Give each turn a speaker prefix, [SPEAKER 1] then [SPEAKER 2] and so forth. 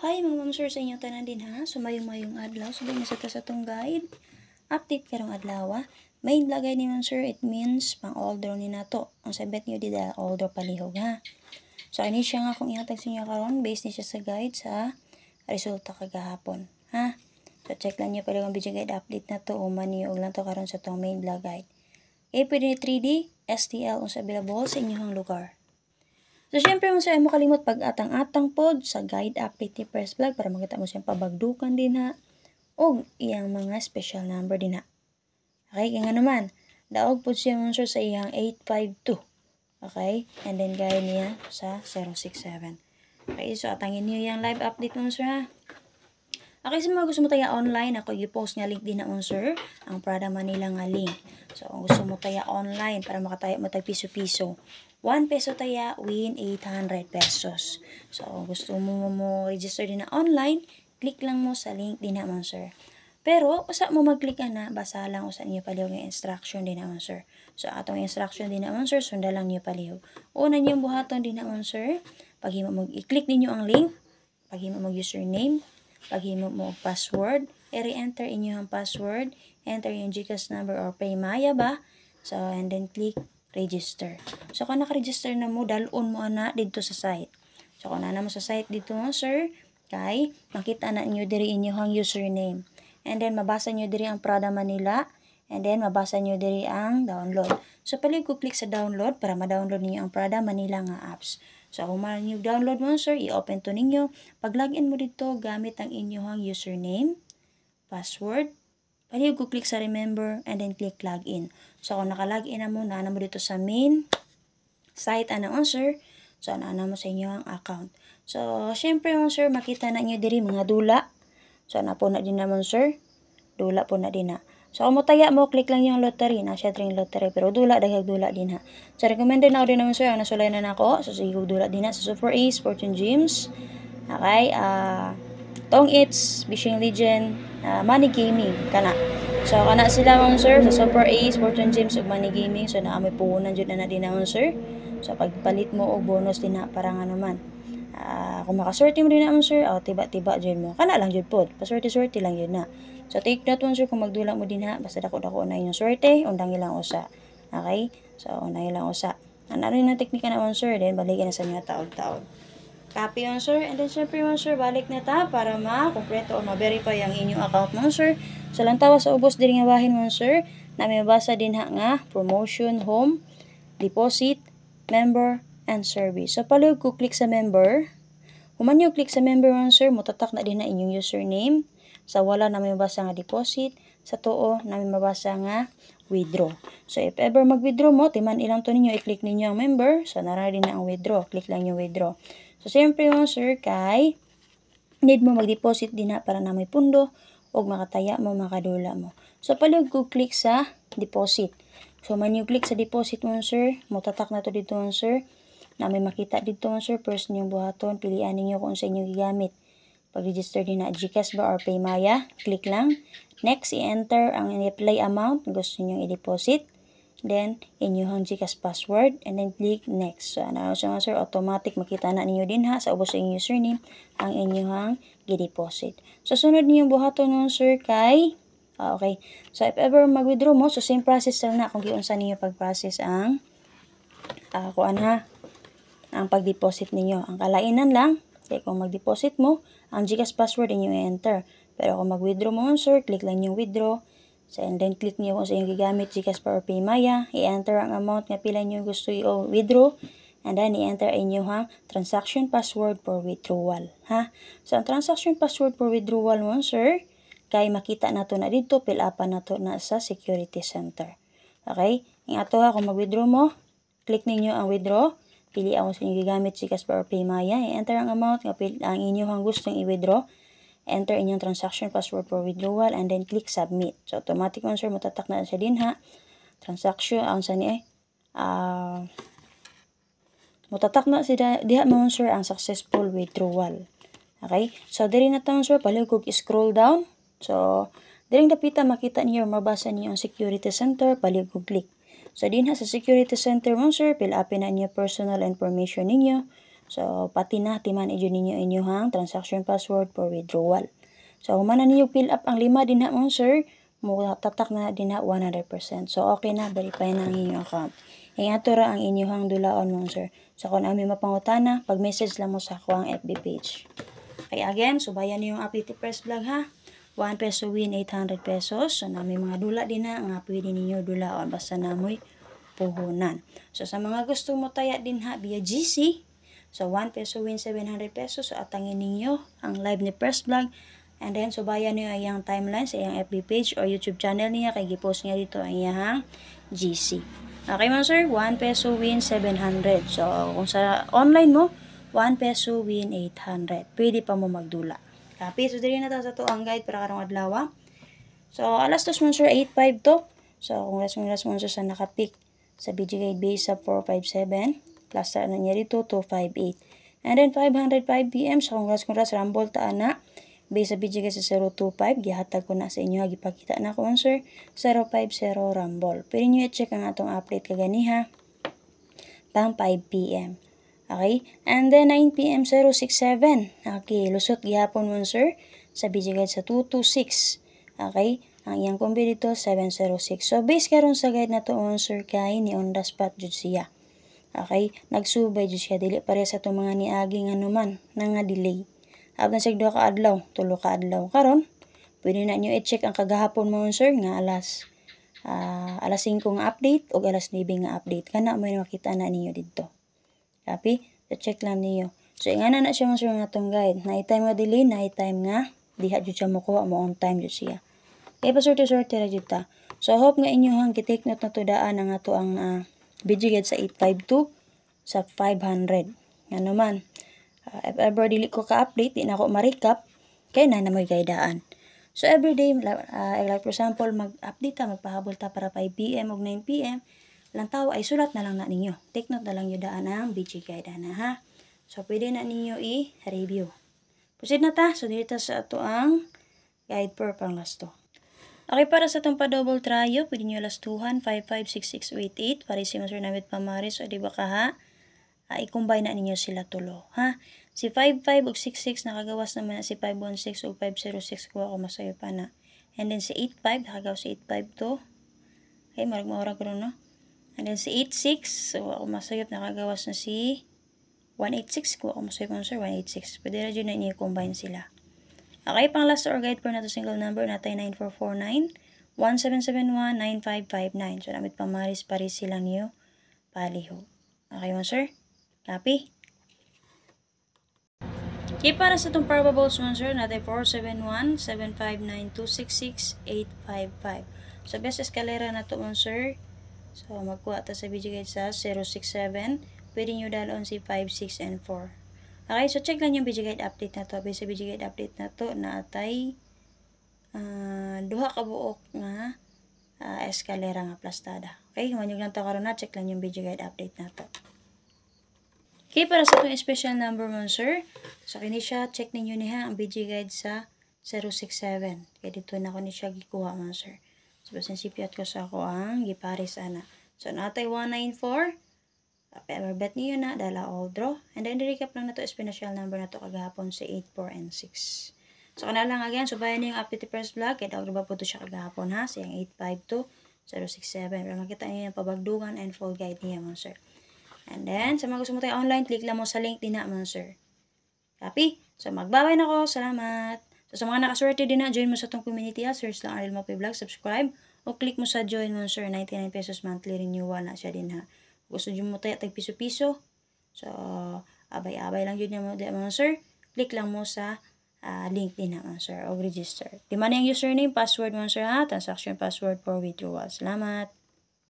[SPEAKER 1] Hi mga ma'am sir sa inyo tanan din ha. So mayong adlaw subay na sa atong guide. Update karong adlaw ha. Main lagay ni ma'am sir, it means pang all-draw ni nato. Ang sabet niyo di da all-draw palihog ha. So ini siya nga akong ihatag sa inyo karon based ni siya sa guide sa resulta kagahapon ha. So check lang niyo pala ang video guide update na to o maniyo og lang to karon sa tong main vlog guide. Okay, pwede ni 3D, STL unsa available sa inyong lugar. So, syempre mo sa mo kalimot pag-atang-atang pod sa guide update ni First Vlog para makita mo siyang pabagdukan din ha. O iyang mga special number din ha. Okay, kaya nga naman, daog pod siya mo sa iyang 852. Okay, and then gaya niya sa 067. Okay, so atangin niyo yung live update mo sir ha. Okay, sa mga gusto mo taya online, ako i-post nga link din na sir, ang Prada Manila nga link. So, kung gusto mo taya online para makataya mo tag piso-piso, 1 peso taya, win 800 pesos. So, kung gusto mo register din na online, click lang mo sa link din na sir. Pero, usa mo mag-click na, basa lang usa niyo palihog yung instruction din na sir. So, atong instruction din na sir, sundan lang niyo palihog. Una niyo buhaton din na sir, pag i-click ninyo ang link, pag mo username, paghimo mo og password, i-enter inyo ang password, enter yung GCash number or Paymaya ba? So, and then click register. So, kung naka-register na mo, dalon mo ana dito sa site. So, kung na mo sa site dito mo, sir, kay makita na inyo diri inyong username. And then, mabasa nyo diri ang Prada Manila, and then, mabasa nyo diri ang download. So, palig ko click sa download para ma-download niyo ang Prada Manila nga apps. So, kung man yung download mo, sir, i-open to ninyo. Pag login mo dito, gamit ang inyong username, password, palig ko click sa remember, and then click login. So, kung naka-login na mo, naana mo dito sa main site, sir. So, naana mo sa inyong account. So, syempre mo, sir, makita na nyo diri mga dula. So, na po na din naman, sir. Dula po na din na. So, kung mataya mo, click lang yung lottery. Nasya rin lottery. Pero dula, daghag dula din ha. So, recommended na ako din naman sir. Ang nasulay na ako. So, sige dula din ha. Sa Super Ace, Fortune Gems. Okay. Tong It's, Fishing Legend, Money Gaming. Kana. So, kana sila mga sir. Sa Super Ace, Fortune Gems, ug Money Gaming. So, naamoy puhunan dyan na din naman sir. So, pagpalit mo og bonus din na para nga naman. Kung makaswerte mo din naman sir, tiba-tiba dyan mo. Kana lang dyan po. Paswerte-swerte lang yun na. So, take that one, sir, kung magdula mo din ha. Basta dako-dako na inyong swerte, undang ilang usa. Okay? So, undang ilang usa. Ano rin ang teknika na one, sir, then balikan na sa inyo taog-taog. Copy yun, sir. And then, syempre, one, sir, balik na ta para ma-complete o ma-verify ang inyong account mo, sir. So, lang tawa sa ubos din nga bahin mo, sir, na may mabasa din ha nga, promotion, home, deposit, member, and service. So, palig ko click sa member. Human nyo click sa member one, sir, mutatak na din na inyong username. Sa wala na may mabasa nga deposit, sa tuo na may mabasa nga withdraw. So, if ever mag-withdraw mo, timan ilang to ninyo, i-click ninyo ang member, so nara din na ang withdraw. Click lang yung withdraw. So, siyempre yung sir, kay need mo mag-deposit din na para na may pundo, o makataya mo, makadula mo. So, palig ko click sa deposit. So, man you click sa deposit mo, sir, mutatak na to dito, sir, na may makita dito, sir, first ninyong buhaton, pilian ninyo kung sa inyo gigamit. Pag-register din na GCash ba or Paymaya, click lang. Next, i-enter ang i-apply amount na gusto nyo i-deposit. Then, inyong GCash password. And then, click next. So, so sir, automatic makita na ninyo din ha sa ubos sa inyong username ang inyong i-deposit. So, sunod ninyong buhaton nun, sir, kay okay. So, if ever mag-withdraw mo, so same process lang na kung giunsa ninyo pag-process ang kuan ha, ang pag-deposit ninyo. Ang kalainan lang, kaya kung mag-deposit mo, ang GCash password inyo i-enter. Pero kung mag-withdraw mo, sir, click lang yung withdraw. So, and then click niyo kung sa inyong gigamit, GCash or Paymaya. I-enter ang amount nga pila niyo gusto i-withdraw. And then, i-enter inyo transaction password for withdrawal. Ha? So, ang transaction password for withdrawal mo, sir, kay makita na to na dito, fill up na to na sa security center. Okay? Ang ato ha, kung mag-withdraw mo, click ninyo ang withdraw. Pili ako sa inyo gigamit GCash or Paymaya. I-enter ang amount nga ang inyong gustong i-withdraw. Enter inyong transaction password for withdrawal and then click submit. So automatic man sir matatak na siya din ha. Transaction ang sa ni mutatak na siya diha mo sir ang successful withdrawal. Okay? So diri na taon sir palig kog scroll down. So diring dapita makita niyo mabasa niyo ang security center palig kog click. So, din ha sa security center mo, sir, fill upin na niyo personal information ninyo. So, pati na, timan idyo ninyo inyuhang transaction password for withdrawal. So, kung man ninyo fill up ang 5 din ha mo, sir, tatak na din ha 100%. So, okay na, verify na ang inyong account. Ingato ra ang inyuhang dulaon mo, sir. So, kung ami mapangutana, pag-message lang mo sa ako ang FB page. Okay, again, subayan niyo yung update first vlog ha. 1 peso win 800 pesos. So, na may mga dula din na nga pwede ninyo dulaon basta namoy puhunan. So, sa mga gusto mo taya din ha via GC, so 1 peso win 700 pesos. So, atangin ninyo ang live ni first vlog. And then, subayan niyo ang timeline sa iyang FB page or YouTube channel niya. Kay gipost niya dito ang iyang GC. Okay mga sir, 1 peso win 700. So, kung sa online mo, 1 peso win 800. Pwede pa mo magdula. Copy. So, dili na ta sa to ang guide para karong adlaw. So, alas 2 sponsor 8.5 to. So, kung last sponsor sa nakapick sa BG Guide base sa 457, cluster na niya dito 258. And then 505 PM. So, kung rumble taan na, base sa BG Guide sa 025, gihatag ko na sa inyo, gipakita na ko sir, 050 rumble. Pwede nyo i-check ang atong update kaganiha, pang 5 PM. Okay? And then 9 PM 067. Okay, lusot gihapon mo sir sa BG Guide sa 226. Okay? Ang iyang kombi dito 706. So base karon sa guide na to sir kay ni on the spot jud siya. Okay? Nagsubay jud siya dili pare sa to mga niagi nga naman nga delay. Abang sig 2 ka adlaw, 3 ka adlaw. Karon pwede na niyo i-check ang kagahapon mo sir nga alas 5 nga update o alas 9 nga update. Kana mo makita na ninyo dito. Copy? So, check lang niyo. So, ingana na siya sir nga itong guide. Na-time nga delay, na-time nga diha jud siya makuha mo on time jud siya. Kaya pa sorte ra jud ta. So, hope nga inyohang gi-take note na to daan ang ato ang BG Guide sa 852 sa 500. Nga naman, if ever dili ko ka-update, di na ako ma-recap, kaya na mo'y gaidaan. So, everyday, like for example, mag-update ta, magpahabol ta para 5 PM o 9 PM, lang tao ay sulat na lang na ninyo. Take note na lang yung daan ng BG Guide na ha. So, pwede na ninyo i-review. Proceed na ta. So, dito sa ato ang guide per pang last to. Okay, para sa itong pa-double tryo, pwede nyo last 2han, 556688, para si Master Namit Pamaris, o diba ka ha? I-combine na ninyo sila tulo, ha? Si 55 ug 66 nakagawas naman na si 516 ug 506 kuha ko masayo pa na. And then si 85 nakagawas si 85 to. Okay, marag-maura ko no. And then si 86 so ako masayop nakagawas na si 186 kuha ko masayop sir 186. Pwede ra jud na niyo combine sila. Okay, pang last or guide po na to single number natay 9449 1771 9559. So namit Pamaris pares sila niyo paliho. Okay mo sir? Copy? Okay, para sa itong probable sponsor natin 471-759-266-855. So, best escalera na ito sir. So, magkuha ito sa video guide sa 067. Pwede nyo dalon si 5, 6, and 4. Okay, so check lang yung video guide update na ito. Base sa video guide update na ito, na atay duha ka buok nga escalera nga plastada. Okay, huwag lang ito karoon na. Check lang yung video guide update na ito. Okay, para sa itong special number mo, sir. So, kini siya, check ninyo niya ang BG Guide sa 067. Kaya dito na ko ni siya gikuha mo, sir. So, basensipiat ko sa ako ang giparis ana. So, natay 194. Pero bet niyo na, dala all draw. And then, recap lang na to special number na to kagahapon sa 8, 4, and 6. So, kana lang again, so bayan niyo yung update first vlog. Kaya daw ba po to siya kagahapon ha, sa yung 852, 067. Pero makita niyo yung pabagdugan and full guide niya mo, sir. And then, sa mga gusto mo tayo online, click lang mo sa link din na mo, sir. Copy? So, magbabay na ko. Salamat. So, sa mga nakaswerte din na, join mo sa itong community ha. Search lang Ariel Mopi Vlog, subscribe. O click mo sa join mo, sir. 99 pesos monthly renewal na siya din ha. Gusto nyo mo tayo tag piso-piso. So, abay-abay lang yun mo, sir. Click lang mo sa link din na mo, sir. O register. Di man yung username, password mo, sir ha. Transaction password for withdrawal. Salamat.